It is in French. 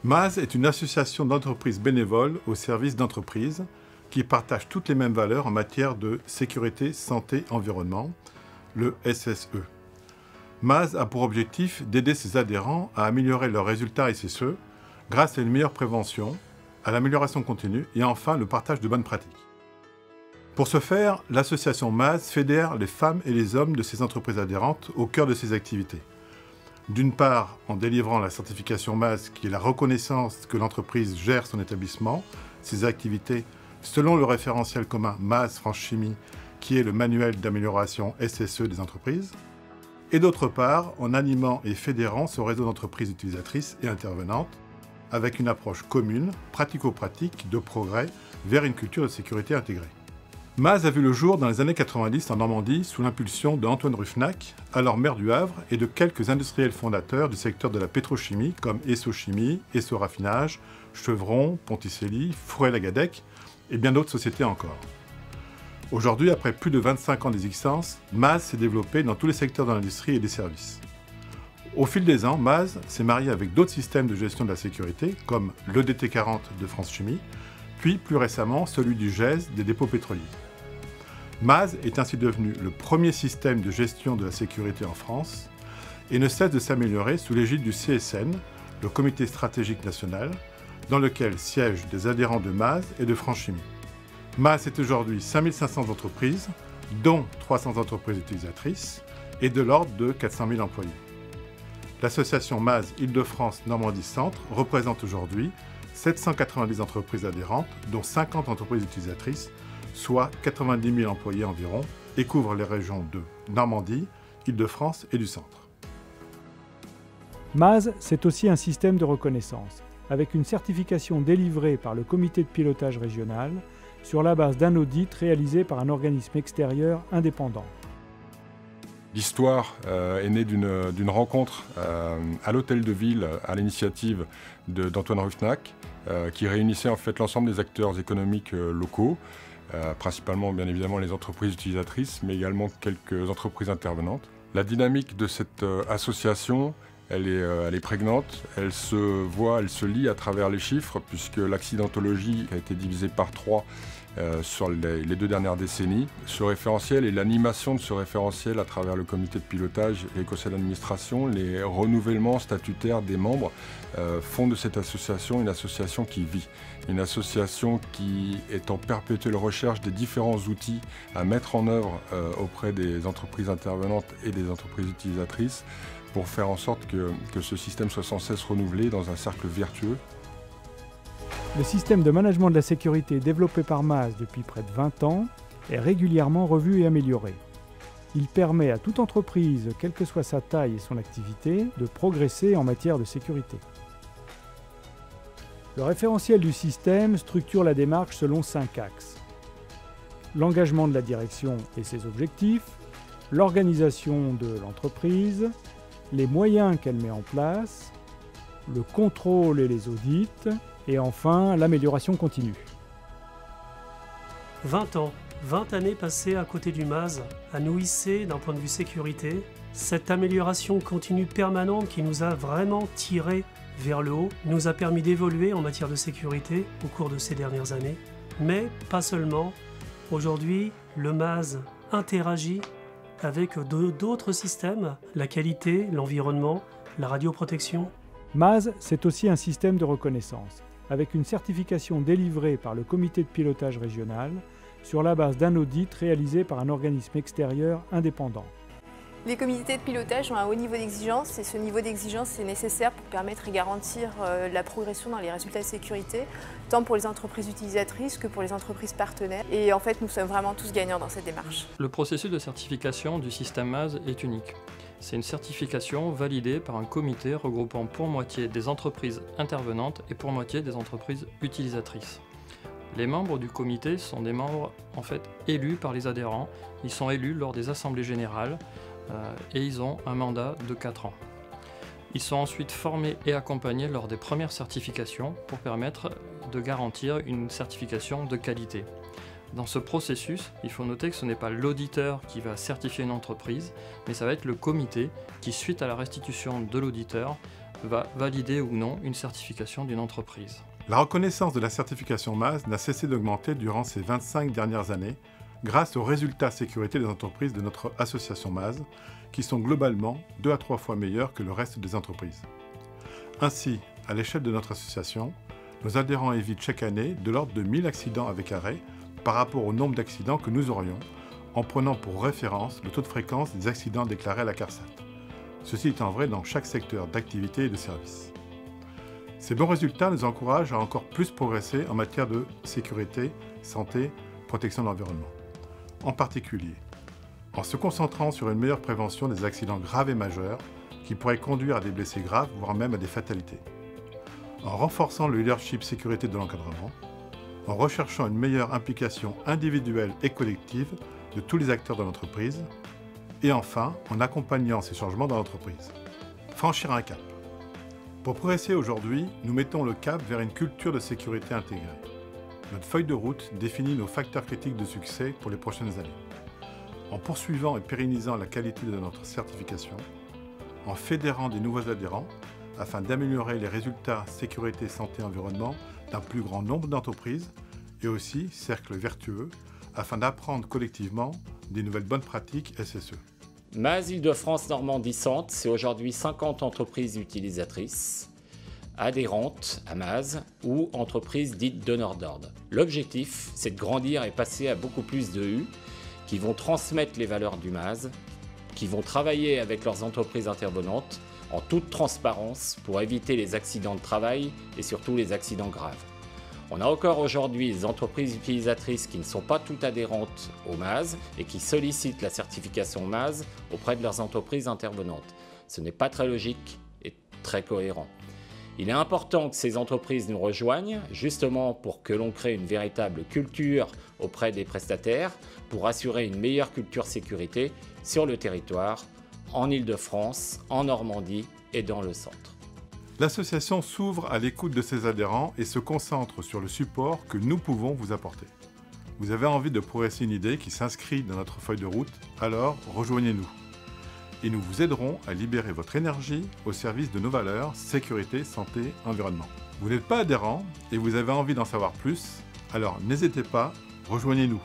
MAZ est une association d'entreprises bénévoles au service d'entreprises qui partagent toutes les mêmes valeurs en matière de sécurité, santé, environnement, le SSE. MAZ a pour objectif d'aider ses adhérents à améliorer leurs résultats SSE grâce à une meilleure prévention, à l'amélioration continue et enfin le partage de bonnes pratiques. Pour ce faire, l'association MAZ fédère les femmes et les hommes de ses entreprises adhérentes au cœur de ses activités. D'une part, en délivrant la certification MAZ, qui est la reconnaissance que l'entreprise gère son établissement, ses activités, selon le référentiel commun MAZ France Chimie, qui est le manuel d'amélioration SSE des entreprises. Et d'autre part, en animant et fédérant ce réseau d'entreprises utilisatrices et intervenantes, avec une approche commune, pratico-pratique, de progrès, vers une culture de sécurité intégrée. MAZ a vu le jour dans les années 90 en Normandie sous l'impulsion d'Antoine Ruffnac, alors maire du Havre, et de quelques industriels fondateurs du secteur de la pétrochimie comme Esso Chimie, Esso Raffinage, Chevron, Ponticelli, Fouret-Lagadec et bien d'autres sociétés encore. Aujourd'hui, après plus de 25 ans d'existence, MAZ s'est développé dans tous les secteurs de l'industrie et des services. Au fil des ans, MAZ s'est marié avec d'autres systèmes de gestion de la sécurité comme l'EDT40 de France Chimie, puis plus récemment celui du GES des dépôts pétroliers. MAZ est ainsi devenu le premier système de gestion de la sécurité en France et ne cesse de s'améliorer sous l'égide du CSN, le Comité stratégique national, dans lequel siègent des adhérents de MAZ et de France Chimie. MAZ est aujourd'hui 5500 entreprises, dont 300 entreprises utilisatrices, et de l'ordre de 400 000 employés. L'association MAZ Île-de-France Normandie Centre représente aujourd'hui 790 entreprises adhérentes, dont 50 entreprises utilisatrices, soit 90 000 employés environ, et couvre les régions de Normandie, Île-de-France et du Centre. MAZ, c'est aussi un système de reconnaissance, avec une certification délivrée par le comité de pilotage régional sur la base d'un audit réalisé par un organisme extérieur indépendant. L'histoire est née d'une rencontre à l'hôtel de ville à l'initiative d'Antoine Ruffnac qui réunissait en fait l'ensemble des acteurs économiques locaux, principalement bien évidemment les entreprises utilisatrices, mais également quelques entreprises intervenantes. La dynamique de cette association, elle est prégnante, elle se lit à travers les chiffres, puisque l'accidentologie a été divisée par 3 sur les 2 dernières décennies. Ce référentiel et l'animation de ce référentiel à travers le comité de pilotage et les conseils d'administration, les renouvellements statutaires des membres font de cette association une association qui vit. Une association qui est en perpétuelle recherche des différents outils à mettre en œuvre auprès des entreprises intervenantes et des entreprises utilisatrices pour faire en sorte que ce système soit sans cesse renouvelé dans un cercle vertueux. Le système de management de la sécurité développé par MAZ depuis près de 20 ans est régulièrement revu et amélioré. Il permet à toute entreprise, quelle que soit sa taille et son activité, de progresser en matière de sécurité. Le référentiel du système structure la démarche selon 5 axes. L'engagement de la direction et ses objectifs, l'organisation de l'entreprise, les moyens qu'elle met en place, le contrôle et les audits, et enfin l'amélioration continue. 20 ans, 20 années passées à côté du MAZ, à nous hisser d'un point de vue sécurité, cette amélioration continue permanente qui nous a vraiment tirés vers le haut, nous a permis d'évoluer en matière de sécurité au cours de ces dernières années, mais pas seulement. Aujourd'hui, le MAZ interagit avec d'autres systèmes, la qualité, l'environnement, la radioprotection. MAZ, c'est aussi un système de reconnaissance, avec une certification délivrée par le comité de pilotage régional sur la base d'un audit réalisé par un organisme extérieur indépendant. Les comités de pilotage ont un haut niveau d'exigence et ce niveau d'exigence est nécessaire pour permettre et garantir la progression dans les résultats de sécurité, tant pour les entreprises utilisatrices que pour les entreprises partenaires. Et en fait, nous sommes vraiment tous gagnants dans cette démarche. Le processus de certification du système MAZ est unique. C'est une certification validée par un comité regroupant pour moitié des entreprises intervenantes et pour moitié des entreprises utilisatrices. Les membres du comité sont des membres en fait élus par les adhérents. Ils sont élus lors des assemblées générales et ils ont un mandat de 4 ans. Ils sont ensuite formés et accompagnés lors des premières certifications pour permettre de garantir une certification de qualité. Dans ce processus, il faut noter que ce n'est pas l'auditeur qui va certifier une entreprise, mais ça va être le comité qui, suite à la restitution de l'auditeur, va valider ou non une certification d'une entreprise. La reconnaissance de la certification MAS n'a cessé d'augmenter durant ces 25 dernières années grâce aux résultats sécurité des entreprises de notre association MAS, qui sont globalement 2 à 3 fois meilleurs que le reste des entreprises. Ainsi, à l'échelle de notre association, nos adhérents évitent chaque année de l'ordre de 1000 accidents avec arrêt par rapport au nombre d'accidents que nous aurions, en prenant pour référence le taux de fréquence des accidents déclarés à la CARSAT. Ceci étant vrai dans chaque secteur d'activité et de service. Ces bons résultats nous encouragent à encore plus progresser en matière de sécurité, santé, protection de l'environnement. En particulier, en se concentrant sur une meilleure prévention des accidents graves et majeurs qui pourraient conduire à des blessés graves, voire même à des fatalités. En renforçant le leadership sécurité de l'encadrement, en recherchant une meilleure implication individuelle et collective de tous les acteurs de l'entreprise, et enfin, en accompagnant ces changements dans l'entreprise. Franchir un cap. Pour progresser aujourd'hui, nous mettons le cap vers une culture de sécurité intégrée. Notre feuille de route définit nos facteurs critiques de succès pour les prochaines années. En poursuivant et pérennisant la qualité de notre certification, en fédérant des nouveaux adhérents afin d'améliorer les résultats sécurité, santé, environnement d'un plus grand nombre d'entreprises et aussi, cercle vertueux, afin d'apprendre collectivement des nouvelles bonnes pratiques SSE. MAS Île-de-France Normandie Centre, c'est aujourd'hui 50 entreprises utilisatrices, adhérentes à MAS ou entreprises dites donneurs d'ordre. L'objectif, c'est de grandir et passer à beaucoup plus de U qui vont transmettre les valeurs du MAS, qui vont travailler avec leurs entreprises intervenantes en toute transparence pour éviter les accidents de travail et surtout les accidents graves. On a encore aujourd'hui des entreprises utilisatrices qui ne sont pas toutes adhérentes au MAS et qui sollicitent la certification MAS auprès de leurs entreprises intervenantes. Ce n'est pas très logique et très cohérent. Il est important que ces entreprises nous rejoignent, justement pour que l'on crée une véritable culture auprès des prestataires, pour assurer une meilleure culture sécurité sur le territoire, en Île-de-France, en Normandie et dans le centre. L'association s'ouvre à l'écoute de ses adhérents et se concentre sur le support que nous pouvons vous apporter. Vous avez envie de progresser une idée qui s'inscrit dans notre feuille de route, alors rejoignez-nous. Et nous vous aiderons à libérer votre énergie au service de nos valeurs, sécurité, santé, environnement. Vous n'êtes pas adhérent et vous avez envie d'en savoir plus, alors n'hésitez pas, rejoignez-nous.